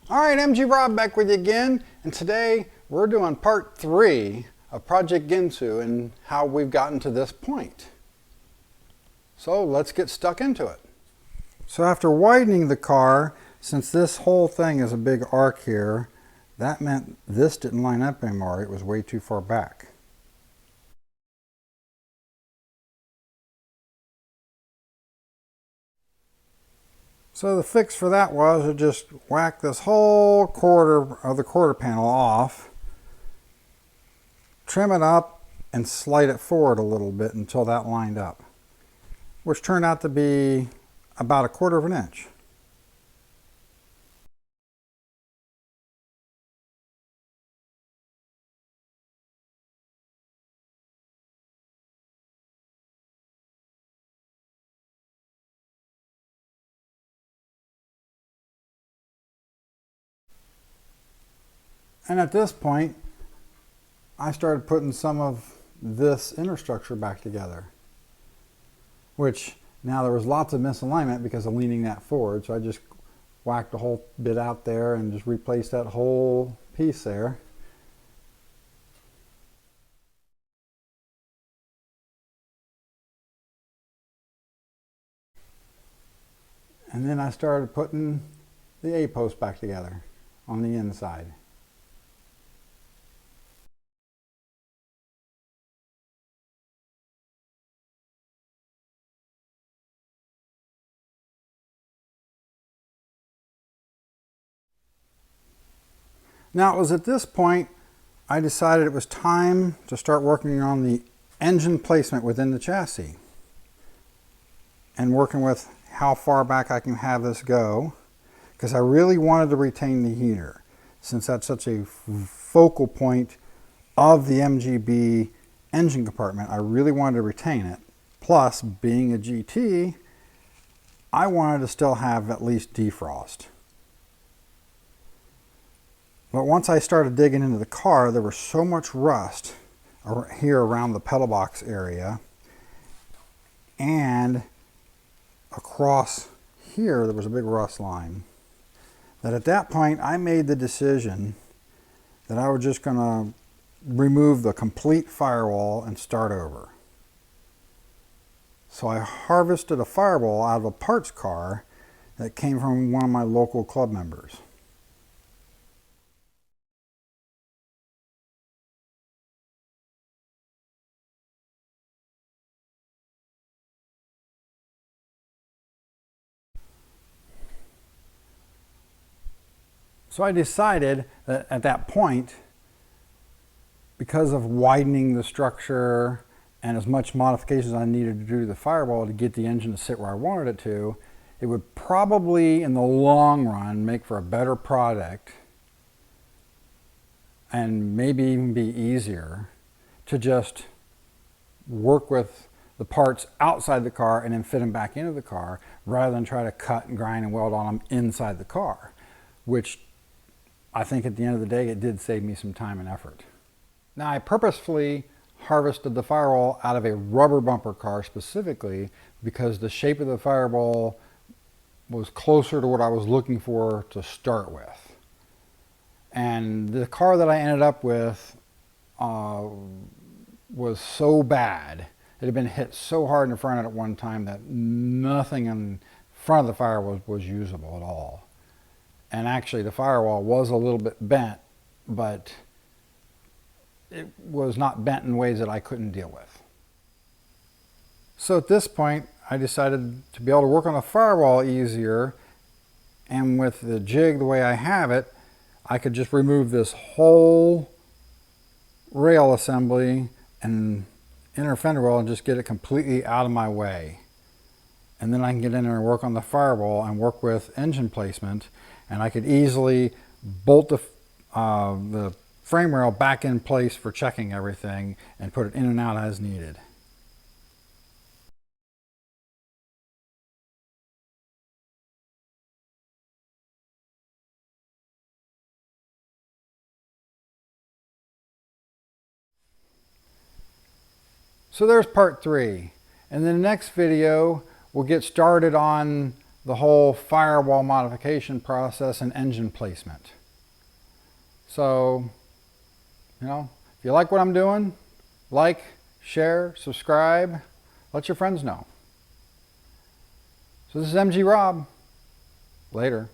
All right, MG Rob back with you again, and today we're doing part 3 of Project Ginsu and how we've gotten to this point. So let's get stuck into it. So after widening the car, since this whole thing is a big arc here, that meant this didn't line up anymore. It was way too far back. So the fix for that was to just whack this whole quarter of the quarter panel off, trim it up, and slide it forward a little bit until that lined up, which turned out to be about 1/4 inch. And at this point, I started putting some of this inner structure back together, which now there was lots of misalignment because of leaning that forward. So I just whacked a whole bit out there and just replaced that whole piece there. And then I started putting the A-post back together on the inside. Now it was at this point I decided it was time to start working on the engine placement within the chassis and working with how far back I can have this go, because I really wanted to retain the heater since that's such a focal point of the MGB engine compartment. I really wanted to retain it. Plus, being a GT, I wanted to still have at least defrost. But once I started digging into the car, there was so much rust here around the pedal box area, and across here there was a big rust line, that at that point I made the decision that I was just going to remove the complete firewall and start over. So I harvested a firewall out of a parts car that came from one of my local club members. So I decided that at that point, because of widening the structure and as much modifications I needed to do to the firewall to get the engine to sit where I wanted it to, it would probably in the long run make for a better product and maybe even be easier to just work with the parts outside the car and then fit them back into the car rather than try to cut and grind and weld on them inside the car, which I think at the end of the day, it did save me some time and effort. Now, I purposefully harvested the firewall out of a rubber bumper car specifically because the shape of the firewall was closer to what I was looking for to start with. And the car that I ended up with was so bad. It had been hit so hard in the front at one time that nothing in front of the firewall was usable at all. And actually the firewall was a little bit bent, but it was not bent in ways that I couldn't deal with. So at this point, I decided to be able to work on the firewall easier, and with the jig the way I have it, I could just remove this whole rail assembly and inner fender well and just get it completely out of my way. And then I can get in there and work on the firewall and work with engine placement. And I could easily bolt the frame rail back in place for checking everything and put it in and out as needed. So there's part 3. And in the next video, we'll get started on the whole firewall modification process and engine placement. So, you know, if you like what I'm doing, like, share, subscribe, let your friends know. So this is MG Rob. Later.